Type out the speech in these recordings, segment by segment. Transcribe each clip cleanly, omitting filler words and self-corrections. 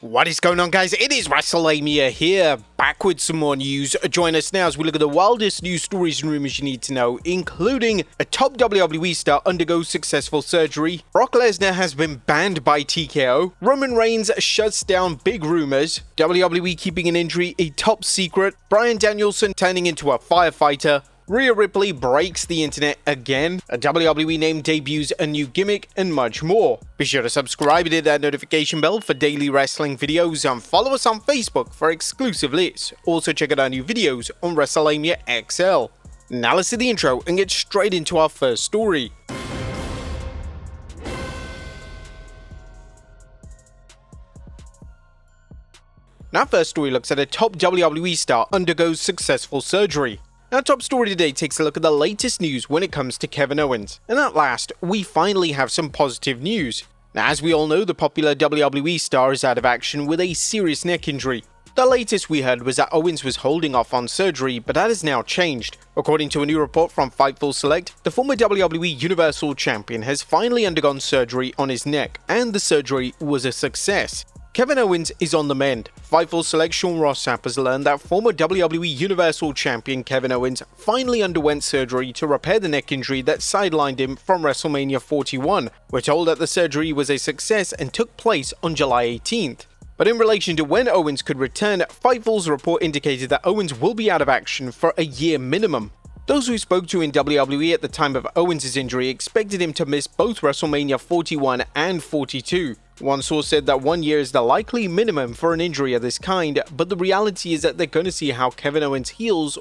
What is going on, guys? It is Wrestlelamia here, back with some more news. Join us now as we look at the wildest news stories and rumors you need to know, including a top WWE star undergoes successful surgery, Brock Lesnar has been banned by TKO, Roman Reigns shuts down big rumors, WWE keeping an injury a top secret, Bryan Danielson turning into a firefighter, Rhea Ripley breaks the internet again, a WWE name debuts a new gimmick, and much more. Be sure to subscribe and hit that notification bell for daily wrestling videos, and follow us on Facebook for exclusive lists. Also check out our new videos on Wrestlelamia XL. Now let's do the intro and get straight into our first story. Our first story looks at a top WWE star undergoes successful surgery. Our top story today takes a look at the latest news when it comes to Kevin Owens, and at last, we finally have some positive news. Now, as we all know, the popular WWE star is out of action with a serious neck injury. The latest we heard was that Owens was holding off on surgery, but that has now changed. According to a new report from Fightful Select, the former WWE Universal Champion has finally undergone surgery on his neck, and the surgery was a success. Kevin Owens is on the mend. Fightful Select Sean Rossap has learned that former WWE Universal Champion Kevin Owens finally underwent surgery to repair the neck injury that sidelined him from WrestleMania 41. We're told that the surgery was a success and took place on July 18th. But in relation to when Owens could return, Fightful's report indicated that Owens will be out of action for a year minimum. Those who spoke to in WWE at the time of Owens' injury expected him to miss both WrestleMania 41 and 42. One source said that 1 year is the likely minimum for an injury of this kind, but the reality is that they're going to see how Kevin Owens heals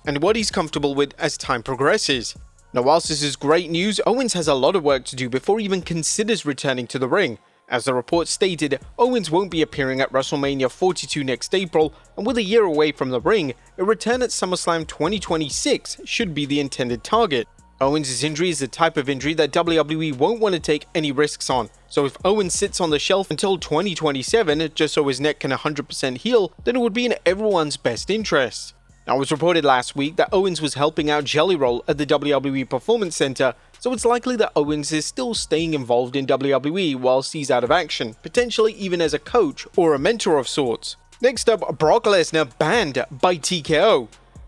and what he's comfortable with as time progresses. Now, whilst this is great news, Owens has a lot of work to do before he even considers returning to the ring. As the report stated, Owens won't be appearing at WrestleMania 42 next April, and with a year away from the ring, a return at SummerSlam 2026 should be the intended target. Owens' injury is the type of injury that WWE won't want to take any risks on, so if Owens sits on the shelf until 2027 just so his neck can 100% heal, then it would be in everyone's best interest. Now, it was reported last week that Owens was helping out Jelly Roll at the WWE Performance Center, so it's likely that Owens is still staying involved in WWE whilst he's out of action, potentially even as a coach or a mentor of sorts. Next up, Brock Lesnar banned by TKO.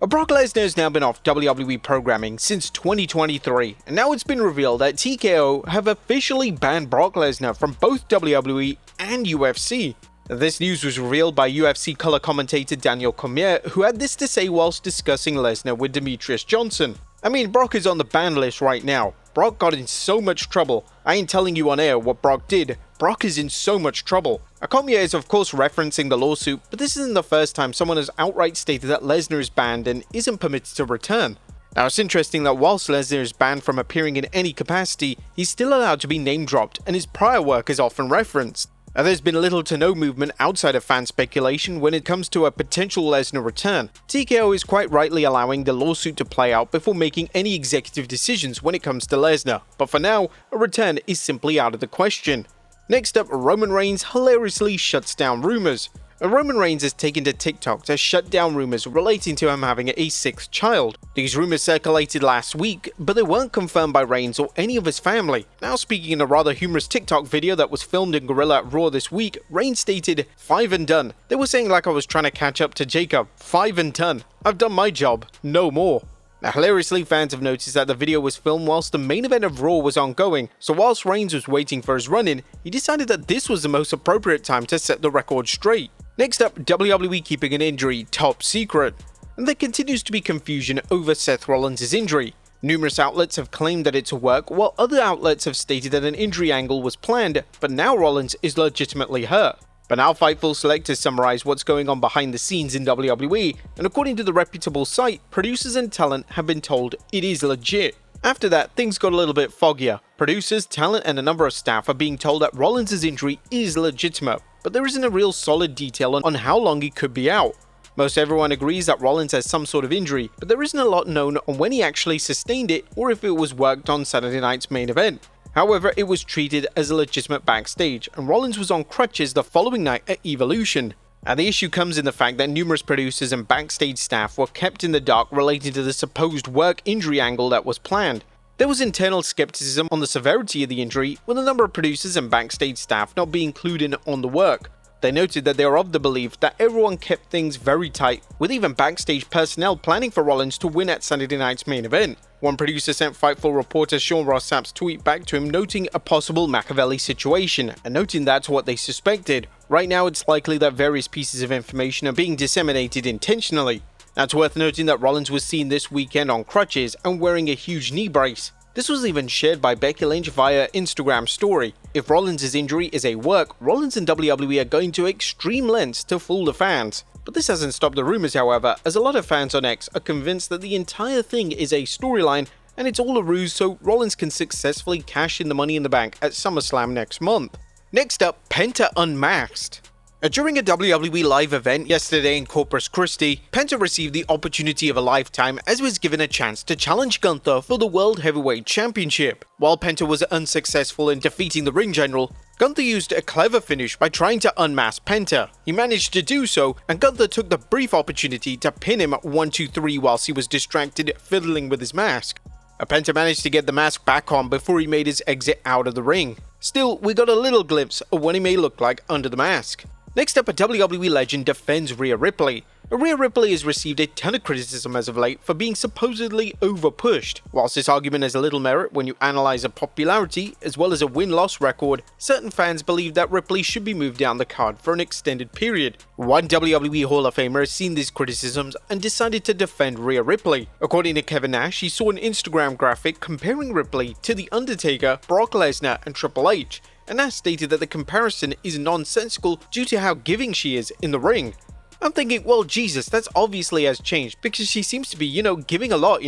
Brock Lesnar has now been off WWE programming since 2023, and now it's been revealed that TKO have officially banned Brock Lesnar from both WWE and UFC. This news was revealed by UFC color commentator Daniel Cormier, who had this to say whilst discussing Lesnar with Demetrius Johnson. I mean, Brock is on the ban list right now. Brock got in so much trouble. I ain't telling you on air what Brock did. Brock is in so much trouble. Cormier is of course referencing the lawsuit, but this isn't the first time someone has outright stated that Lesnar is banned and isn't permitted to return. Now, it's interesting that whilst Lesnar is banned from appearing in any capacity, he's still allowed to be name dropped and his prior work is often referenced. Now, there's been little to no movement outside of fan speculation when it comes to a potential Lesnar return. TKO is quite rightly allowing the lawsuit to play out before making any executive decisions when it comes to Lesnar, but for now, a return is simply out of the question. Next up, Roman Reigns hilariously shuts down rumors. Roman Reigns has taken to TikTok to shut down rumors relating to him having a sixth child. These rumors circulated last week, but they weren't confirmed by Reigns or any of his family. Now, speaking in a rather humorous TikTok video that was filmed in Gorilla at Raw this week, Reigns stated, "5 and done. They were saying like I was trying to catch up to Jacob. 5 and done. I've done my job. No more." Now, hilariously, fans have noticed that the video was filmed whilst the main event of Raw was ongoing, so whilst Reigns was waiting for his run-in, he decided that this was the most appropriate time to set the record straight. Next up, WWE keeping an injury top secret. And there continues to be confusion over Seth Rollins' injury. Numerous outlets have claimed that it's a work, while other outlets have stated that an injury angle was planned, but now Rollins is legitimately hurt. But now Fightful Select has summarized what's going on behind the scenes in WWE, and according to the reputable site, producers and talent have been told it is legit. After that, things got a little bit foggier. Producers, talent, and a number of staff are being told that Rollins' injury is legitimate, but there isn't a real solid detail on how long he could be out. Most everyone agrees that Rollins has some sort of injury, but there isn't a lot known on when he actually sustained it or if it was worked on Saturday night's main event. However, it was treated as a legitimate backstage, and Rollins was on crutches the following night at Evolution. And the issue comes in the fact that numerous producers and backstage staff were kept in the dark relating to the supposed work injury angle that was planned. There was internal skepticism on the severity of the injury, with a number of producers and backstage staff not being clued in on the work. They noted that they are of the belief that everyone kept things very tight, with even backstage personnel planning for Rollins to win at Saturday night's main event. One producer sent Fightful reporter Sean Ross Sapp's tweet back to him noting a possible Machiavelli situation, and noting that's what they suspected. Right now it's likely that various pieces of information are being disseminated intentionally. Now it's worth noting that Rollins was seen this weekend on crutches and wearing a huge knee brace. This was even shared by Becky Lynch via Instagram story. If Rollins' injury is a work, Rollins and WWE are going to extreme lengths to fool the fans. But this hasn't stopped the rumors, however, as a lot of fans on X are convinced that the entire thing is a storyline and it's all a ruse so Rollins can successfully cash in the Money in the Bank at SummerSlam next month. Next up, Penta Unmasked. During a WWE live event yesterday in Corpus Christi, Penta received the opportunity of a lifetime as he was given a chance to challenge Gunther for the World Heavyweight Championship. While Penta was unsuccessful in defeating the ring general, Gunther used a clever finish by trying to unmask Penta. He managed to do so, and Gunther took the brief opportunity to pin him 1-2-3 whilst he was distracted fiddling with his mask. Penta managed to get the mask back on before he made his exit out of the ring. Still, we got a little glimpse of what he may look like under the mask. Next up, a WWE legend defends Rhea Ripley. Rhea Ripley has received a ton of criticism as of late for being supposedly over-pushed. Whilst this argument has a little merit when you analyse her popularity as well as a win-loss record, certain fans believe that Ripley should be moved down the card for an extended period. One WWE Hall of Famer has seen these criticisms and decided to defend Rhea Ripley. According to Kevin Nash, he saw an Instagram graphic comparing Ripley to The Undertaker, Brock Lesnar and Triple H, and Nash stated that the comparison is nonsensical due to how giving she is in the ring. I'm thinking, well, Jesus, that's obviously has changed because she seems to be, giving a lot,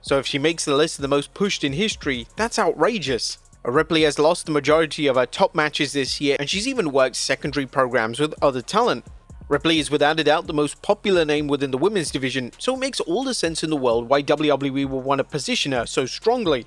So if she makes the list of the most pushed in history, that's outrageous. Ripley has lost the majority of her top matches this year and she's even worked secondary programs with other talent. Ripley is without a doubt the most popular name within the women's division, so it makes all the sense in the world why WWE will want to position her so strongly.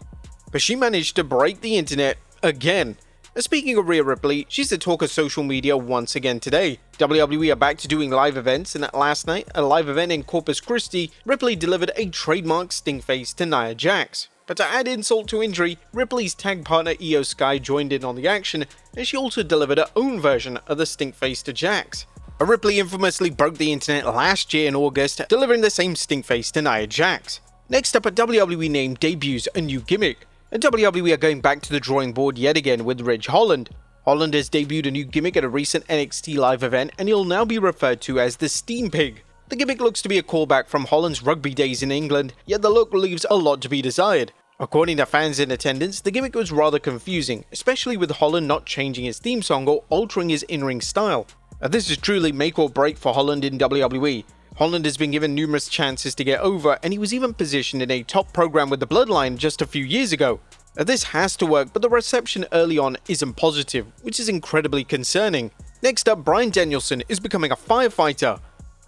But she managed to break the internet again. Speaking of Rhea Ripley, she's the talk of social media once again today. WWE are back to doing live events, and last night, a live event in Corpus Christi, Ripley delivered a trademark stink face to Nia Jax. But to add insult to injury, Ripley's tag partner Io Sky joined in on the action, and she also delivered her own version of the stink face to Jax. Ripley infamously broke the internet last year in August, delivering the same stink face to Nia Jax. Next up, a WWE name debuts a new gimmick. And WWE are going back to the drawing board yet again with Ridge Holland. Holland has debuted a new gimmick at a recent NXT live event and he'll now be referred to as the Steam Pig. The gimmick looks to be a callback from Holland's rugby days in England, yet the look leaves a lot to be desired. According to fans in attendance, the gimmick was rather confusing, especially with Holland not changing his theme song or altering his in-ring style. This is truly make or break for Holland in WWE. Holland has been given numerous chances to get over, and he was even positioned in a top program with the Bloodline just a few years ago. This has to work, but the reception early on isn't positive, which is incredibly concerning. Next up, BRYAN Danielson is becoming a firefighter.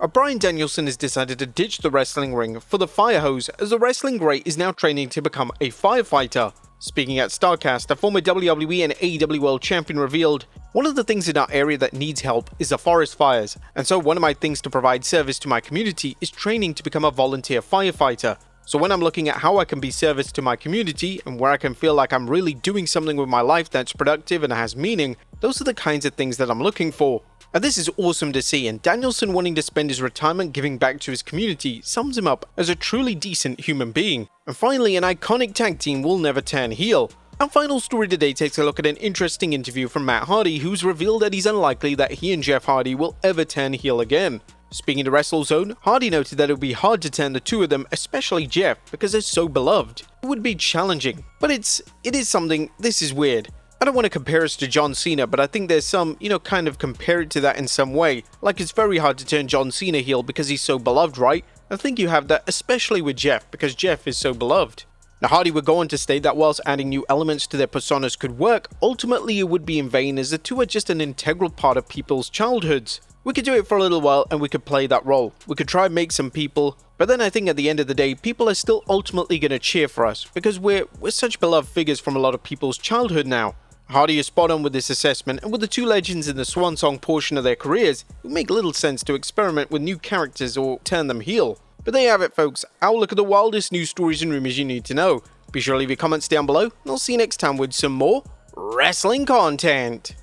BRYAN Danielson has decided to ditch the wrestling ring for the fire hose, as the wrestling great is now training to become a firefighter. Speaking at StarCast, a former WWE and AEW World Champion revealed, "One of the things in our area that needs help is the forest fires, and so one of my things to provide service to my community is training to become a volunteer firefighter. So when I'm looking at how I can be service to my community and where I can feel like I'm really doing something with my life that's productive and has meaning, those are the kinds of things that I'm looking for." And this is awesome to see, and Danielson wanting to spend his retirement giving back to his community sums him up as a truly decent human being. And finally, an iconic tag team will never turn heel. Our final story today takes a look at an interesting interview from Matt Hardy, who's revealed that he's unlikely that he and Jeff Hardy will ever turn heel again. Speaking to WrestleZone, Hardy noted that it would be hard to turn the two of them, especially Jeff, because they're so beloved. It would be challenging, but it is something. This is weird. I don't want to compare us to John Cena, but I think there's some, kind of compare it to that in some way. Like it's very hard to turn John Cena heel because he's so beloved, right? I think you have that especially with Jeff, because Jeff is so beloved. Now Hardy would go on to state that whilst adding new elements to their personas could work, ultimately it would be in vain as the two are just an integral part of people's childhoods. We could do it for a little while and we could play that role. We could try and make some people, but then I think at the end of the day, people are still ultimately going to cheer for us because we're such beloved figures from a lot of people's childhood now. Hardy is spot on with this assessment, and with the two legends in the swan song portion of their careers, it would make little sense to experiment with new characters or turn them heel. But there you have it, folks. Our look at the wildest news stories and rumors you need to know. Be sure to leave your comments down below, and I'll see you next time with some more wrestling content.